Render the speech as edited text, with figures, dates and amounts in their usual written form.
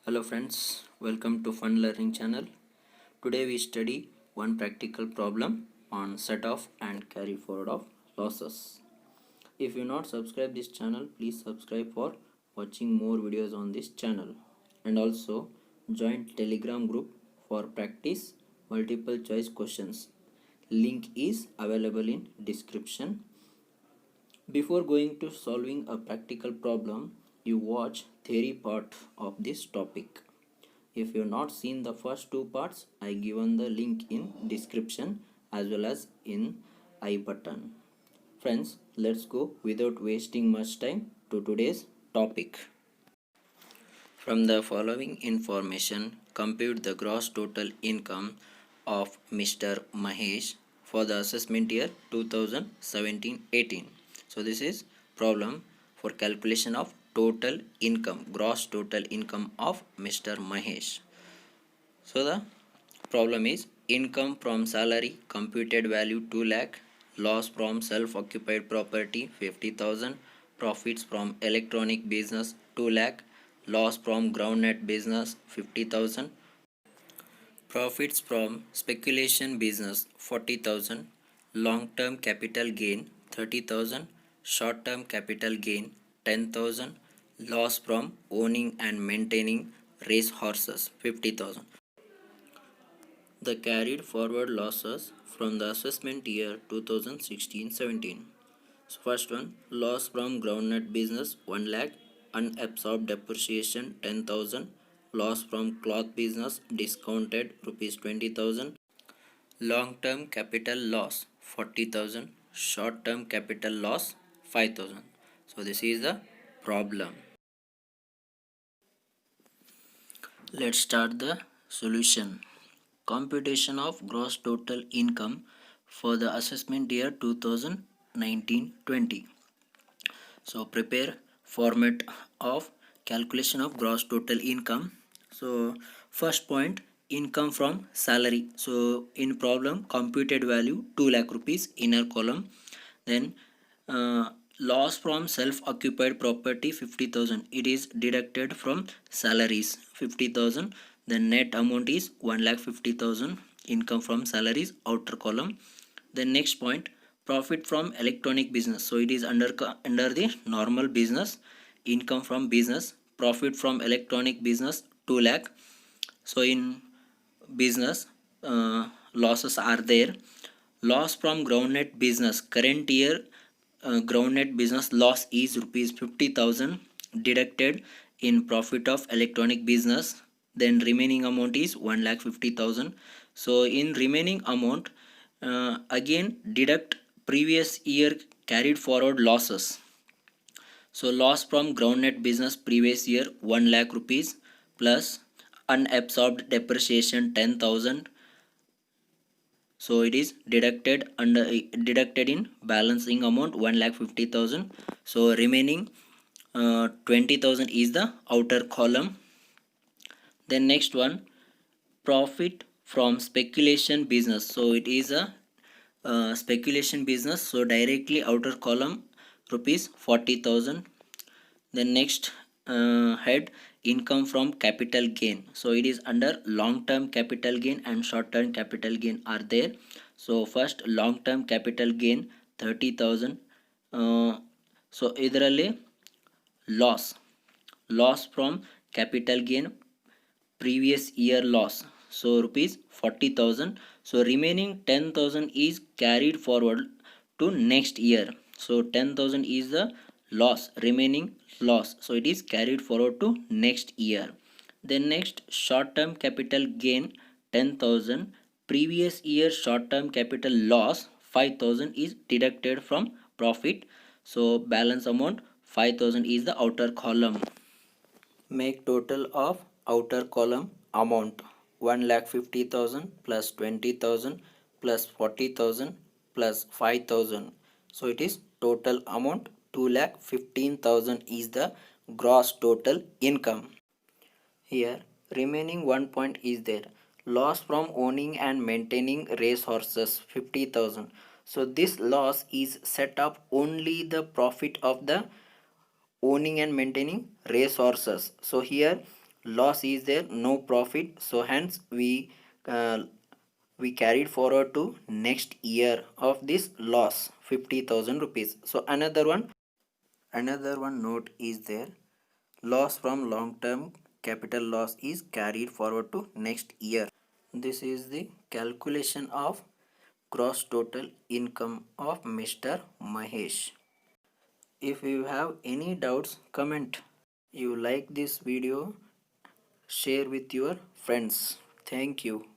Hello friends, welcome to Fun Learning channel. Today we study one practical problem on set off and carry forward of losses. If you not subscribe this channel, please subscribe for watching more videos on this channel, and also join Telegram group for practice multiple choice questions. Link is available in description. Before going to solving a practical problem, you watch theory part of this topic. If you have not seen the first two parts, I given the link in description as well as in I button. Friends, let's go without wasting much time to today's topic. From the following information, compute the gross total income of Mr. Mahesh for the assessment year 2017-18. So this is problem for calculation of total income, gross total income of Mr. Mahesh. So the problem is income from salary computed value 2 lakh, loss from self-occupied property 50,000, profits from electronic business 2 lakh, loss from groundnut business 50,000, profits from speculation business 40,000, long-term capital gain 30,000, short-term capital gain 10,000, loss from owning and maintaining race horses 50,000. The carried forward losses from the assessment year 2016-17. So first one, loss from groundnut business 1 lakh, unabsorbed depreciation 10,000, loss from cloth business discounted rupees 20,000, long term capital loss 40,000, short term capital loss 5,000. So this is the problem. Let's start the solution. Computation of gross total income for the assessment year 2019-20. So prepare format of calculation of gross total income. So first point, income from salary. So in problem, computed value 2 lakh rupees, inner column. Then loss from self-occupied property 50,000. It is deducted from salaries 50,000. The net amount is 1,50,000. Income from salaries, outer column. The next point, profit from electronic business. So it is under the normal business. Income from business, profit from electronic business 2 lakh. So in business, losses are there. Loss from groundnut business, current year groundnut business loss is rupees 50,000 deducted in profit of electronic business. Then remaining amount is 1,50,000. So in remaining amount, again deduct previous year carried forward losses. So loss from groundnut business previous year 1 lakh rupees plus unabsorbed depreciation 10,000. So it is deducted in balancing amount 1,50,000. So remaining 20,000 is the outer column. Then next one, profit from speculation business. So it is a speculation business. So directly outer column rupees 40,000. Then next head, income from capital gain. So it is under long term capital gain and short term capital gain are there. So first long term capital gain 30,000. So idರಲ್ಲಿ loss from capital gain previous year loss, so rupees 40,000. So remaining 10,000 is carried forward to next year. So 10,000 is the loss, remaining loss, so it is carried forward to next year. Then next, short term capital gain 10,000, previous year short term capital loss 5,000 is deducted from profit. So balance amount 5,000 is the outer column. Make total of outer column amount 1,50,000 plus 20,000 plus 40,000 plus 5,000. So it is total amount 2,15,000 is the gross total income. Here remaining one point is there, loss from owning and maintaining race horses 50,000. So this loss is set up only the profit of the owning and maintaining race horses. So here loss is there, no profit, so hence we carried forward to next year of this loss 50,000 rupees. So another one note is there, loss from long term capital loss is carried forward to next year. This is the calculation of gross total income of Mr. Mahesh. If you have any doubts, comment. You like this video, share with your friends. Thank you.